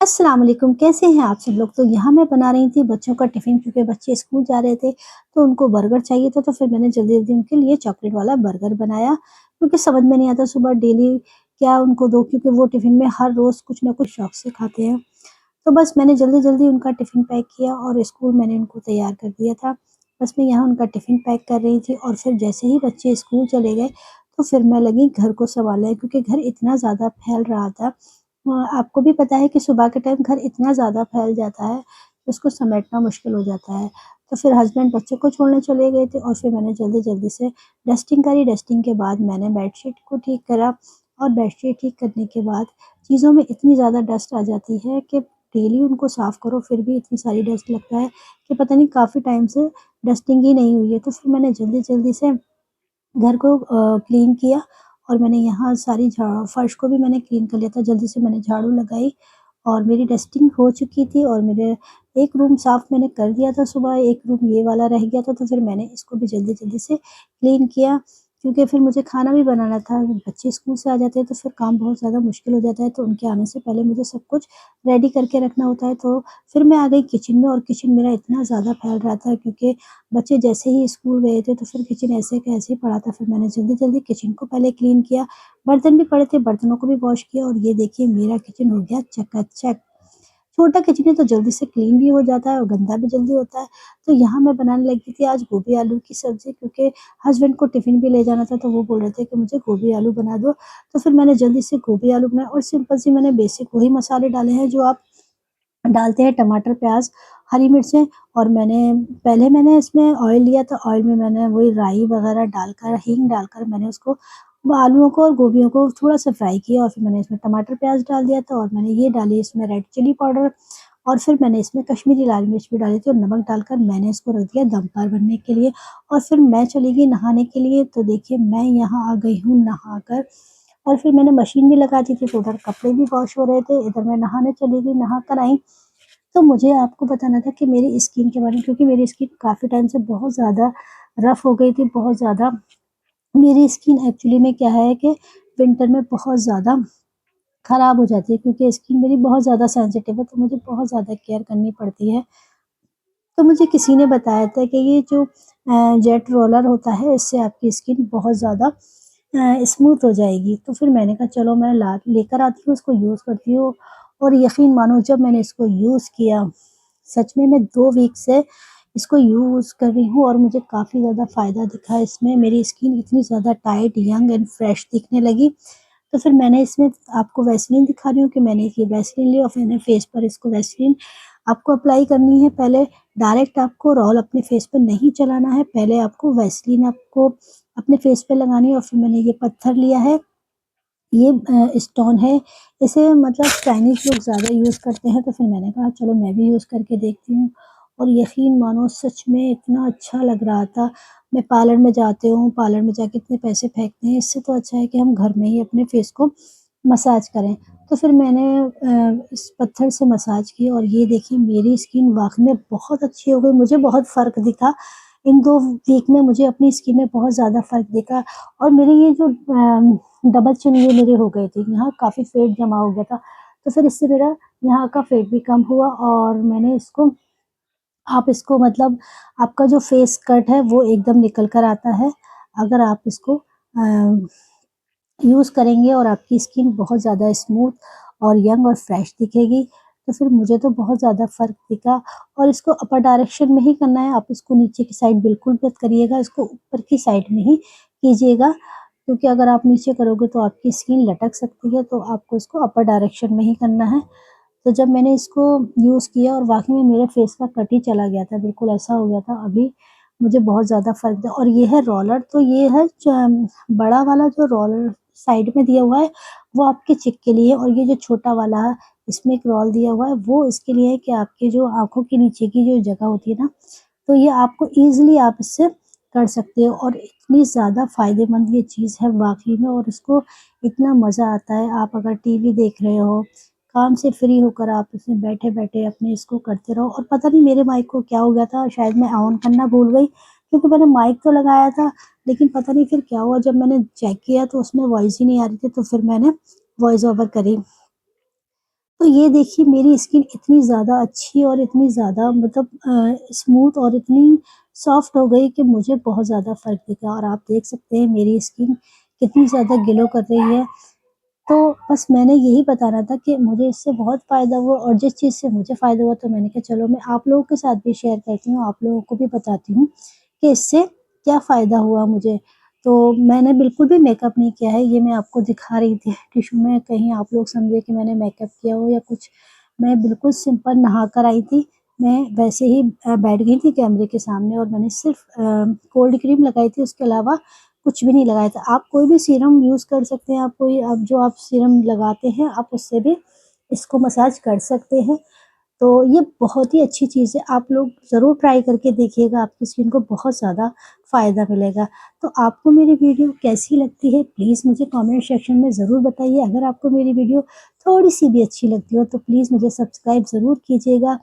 अस्सलाम वालेकुम, कैसे हैं आप सब लोग? तो यहाँ मैं बना रही थी बच्चों का टिफ़िन क्योंकि बच्चे स्कूल जा रहे थे, तो उनको बर्गर चाहिए था, तो फिर मैंने जल्दी-जल्दी उनके लिए चॉकलेट वाला बर्गर बनाया, क्योंकि समझ में नहीं आता सुबह डेली क्या उनको दूँ क्योंकि वो टिफ़िन में हर रोज़ कुछ न कुछ शौक से खाते हैं। तो बस मैंने जल्दी-जल्दी उनका टिफ़िन पैक किया और स्कूल मैंने उनको तैयार कर दिया था। बस मैं यहाँ उनका टिफ़िन पैक कर रही थी और फिर जैसे ही बच्चे स्कूल चले गए, तो फिर मैं लगी घर को सँभालने क्योंकि घर इतना ज़्यादा फैल रहा था। आपको भी पता है कि सुबह के टाइम घर इतना ज़्यादा फैल जाता है, उसको समेटना मुश्किल हो जाता है। तो फिर हस्बैंड बच्चों को छोड़ने चले गए थे और फिर मैंने जल्दी-जल्दी से डस्टिंग करी, डस्टिंग के बाद मैंने बेडशीट को ठीक करा और बेडशीट ठीक करने के बाद चीज़ों में इतनी ज़्यादा डस्ट आ जाती है कि डेली उनको साफ़ करो फिर भी इतनी सारी डस्ट लगता है कि पता नहीं काफ़ी टाइम से डस्टिंग ही नहीं हुई है। तो फिर मैंने जल्दी-जल्दी से घर को क्लीन किया और मैंने यहाँ सारी फर्श को भी मैंने क्लीन कर लिया था, जल्दी से मैंने झाड़ू लगाई और मेरी डस्टिंग हो चुकी थी और मेरे एक रूम साफ़ मैंने कर दिया था सुबह, एक रूम ये वाला रह गया था, तो फिर मैंने इसको भी जल्दी-जल्दी से क्लीन किया क्योंकि फिर मुझे खाना भी बनाना था। बच्चे स्कूल से आ जाते हैं तो फिर काम बहुत ज़्यादा मुश्किल हो जाता है, तो उनके आने से पहले मुझे सब कुछ रेडी करके रखना होता है। तो फिर मैं आ गई किचन में और किचन मेरा इतना ज़्यादा फैल रहा था क्योंकि बच्चे जैसे ही स्कूल गए थे तो फिर किचन ऐसे का ऐसे ही पड़ा था। फिर मैंने जल्दी-जल्दी किचन को पहले क्लीन किया, बर्तन भी पड़े थे, बर्तनों को भी वॉश किया और ये देखिए मेरा किचन हो गया चकाचक। छोटा किचन है तो जल्दी से क्लीन भी हो जाता है और गंदा भी जल्दी होता है। तो यहाँ मैं बनाने लगी थी आज गोभी आलू की सब्ज़ी क्योंकि हस्बैंड को टिफ़िन भी ले जाना था तो वो बोल रहे थे कि मुझे गोभी आलू बना दो। तो फिर मैंने जल्दी से गोभी आलू बनाया और सिंपल सी मैंने बेसिक वही मसाले डाले हैं जो आप डालते हैं टमाटर, प्याज़, हरी मिर्चें और मैंने इसमें ऑयल लिया था, ऑयल में मैंने वही राई वग़ैरह डालकर, हींग डालकर मैंने उसको वो आलूओं को और गोभियों को थोड़ा-सा फ्राई किया और फिर मैंने इसमें टमाटर, प्याज़ डाल दिया था और मैंने ये डाली इसमें रेड चिली पाउडर और फिर मैंने इसमें कश्मीरी लाल मिर्च भी डाली थी और नमक डालकर मैंने इसको रख दिया दम पर बनने के लिए और फिर मैं चली गई नहाने के लिए। तो देखिए मैं यहाँ आ गई हूँ नहाकर और फिर मैंने मशीन भी लगा दी थी, तो उधर कपड़े भी वॉश हो रहे थे, इधर मैं नहाने चली गई, नहा कर आई। तो मुझे आपको बताना था कि मेरी स्किन के बारे में क्योंकि मेरी स्किन काफ़ी टाइम से बहुत ज़्यादा रफ़ हो गई थी, बहुत ज़्यादा मेरी स्किन एक्चुअली में क्या है कि विंटर में बहुत ज़्यादा ख़राब हो जाती है क्योंकि स्किन मेरी बहुत ज़्यादा सेंसिटिव है, तो मुझे बहुत ज़्यादा केयर करनी पड़ती है। तो मुझे किसी ने बताया था कि ये जो जेट रोलर होता है, इससे आपकी स्किन बहुत ज़्यादा स्मूथ हो जाएगी। तो फिर मैंने कहा चलो मैं ला लेकर आती हूँ, इसको यूज़ करती हूँ और यकीन मानो जब मैंने इसको यूज़ किया, सच में मैं 2 वीक से इसको यूज़ कर रही हूँ और मुझे काफ़ी ज़्यादा फ़ायदा दिखा इसमें। मेरी स्किन इतनी ज़्यादा टाइट, यंग एंड फ्रेश दिखने लगी। तो फिर मैंने इसमें आपको वैसलीन दिखा रही हूँ कि मैंने ये वैसलीन ली और मैंने फेस पर इसको वैसलीन आपको अप्लाई करनी है। पहले डायरेक्ट आपको रोल अपने फेस पे नहीं चलाना है, पहले आपको वैसलीन आपको अपने फेस पे लगानी है और फिर मैंने ये पत्थर लिया है, ये स्टोन है, इसे मतलब चाइनीज़ लोग ज़्यादा यूज़ करते हैं, तो फिर मैंने कहा चलो मैं भी यूज़ करके देखती हूँ और यकीन मानो सच में इतना अच्छा लग रहा था। मैं पार्लर में जाती हूँ, पार्लर में जाके इतने पैसे फेंकते हैं, इससे तो अच्छा है कि हम घर में ही अपने फेस को मसाज करें। तो फिर मैंने इस पत्थर से मसाज की और ये देखिए मेरी स्किन वाक़ई में बहुत अच्छी हो गई, मुझे बहुत फ़र्क दिखा। इन 2 वीक में मुझे अपनी स्किन में बहुत ज़्यादा फ़र्क दिखा और मेरे ये जो डबल चिन ये मेरे हो गए थे, यहाँ काफ़ी फेट जमा हो गया था। तो फिर इससे मेरा यहाँ का फेट भी कम हुआ और मैंने इसको आप इसको मतलब आपका जो फेस कट है वो एकदम निकल कर आता है, अगर आप इसको यूज़ करेंगे और आपकी स्किन बहुत ज़्यादा स्मूथ और यंग और फ्रेश दिखेगी। तो फिर मुझे तो बहुत ज़्यादा फ़र्क दिखा और इसको अपर डायरेक्शन में ही करना है, आप इसको नीचे की साइड बिल्कुल मत करिएगा, इसको ऊपर की साइड में ही कीजिएगा, क्योंकि अगर आप नीचे करोगे तो आपकी स्किन लटक सकती है, तो आपको इसको अपर डायरेक्शन में ही करना है। तो जब मैंने इसको यूज़ किया और वाक़ई में मेरे फेस का कट ही चला गया था, बिल्कुल ऐसा हो गया था, अभी मुझे बहुत ज़्यादा फ़र्क था और ये है रोलर तो ये है बड़ा वाला जो रोलर साइड में दिया हुआ है, वो आपके चिक के लिए है और ये जो छोटा वाला है, इसमें एक रोल दिया हुआ है, वो इसके लिए है कि आपके जो आँखों के नीचे की जो जगह होती है ना, तो ये आपको ईज़िली आप इससे कर सकते हो और इतनी ज़्यादा फ़ायदेमंद ये चीज़ है वाक़ई में और इसको इतना मज़ा आता है, आप अगर टीवी देख रहे हो, काम से फ्री होकर आप इसमें बैठे-बैठे अपने इसको करते रहो और पता नहीं मेरे माइक को क्या हो गया था, शायद मैं ऑन करना भूल गई, क्योंकि मैंने माइक तो लगाया था, लेकिन पता नहीं फिर क्या हुआ जब मैंने चेक किया तो उसमें वॉइस ही नहीं आ रही थी, तो फिर मैंने वॉइस ओवर करी। तो ये देखिए मेरी स्किन इतनी ज़्यादा अच्छी और इतनी ज़्यादा मतलब स्मूथ और इतनी सॉफ्ट हो गई कि मुझे बहुत ज़्यादा फ़र्क दिखा और आप देख सकते हैं मेरी स्किन कितनी ज़्यादा ग्लो कर रही है। तो बस मैंने यही बताना था कि मुझे इससे बहुत फ़ायदा हुआ और जिस चीज़ से मुझे फ़ायदा हुआ तो मैंने कहा चलो मैं आप लोगों के साथ भी शेयर करती हूँ, आप लोगों को भी बताती हूँ कि इससे क्या फ़ायदा हुआ मुझे। तो मैंने बिल्कुल भी मेकअप नहीं किया है, ये मैं आपको दिखा रही थी टिश्यू में, कहीं आप लोग समझे कि मैंने मेकअप किया हो या कुछ। मैं बिल्कुल सिंपल नहा कर आई थी, मैं वैसे ही बैठ गई थी कैमरे के सामने और मैंने सिर्फ़ कोल्ड क्रीम लगाई थी, उसके अलावा कुछ भी नहीं लगाया था। आप कोई भी सीरम यूज़ कर सकते हैं, आप कोई आप जो आप सीरम लगाते हैं, आप उससे भी इसको मसाज कर सकते हैं। तो ये बहुत ही अच्छी चीज़ है, आप लोग ज़रूर ट्राई करके देखिएगा, आपकी स्किन को बहुत ज़्यादा फ़ायदा मिलेगा। तो आपको मेरी वीडियो कैसी लगती है, प्लीज़ मुझे कमेंट सेक्शन में ज़रूर बताइए। अगर आपको मेरी वीडियो थोड़ी-सी भी अच्छी लगती हो, तो प्लीज़ मुझे सब्सक्राइब ज़रूर कीजिएगा।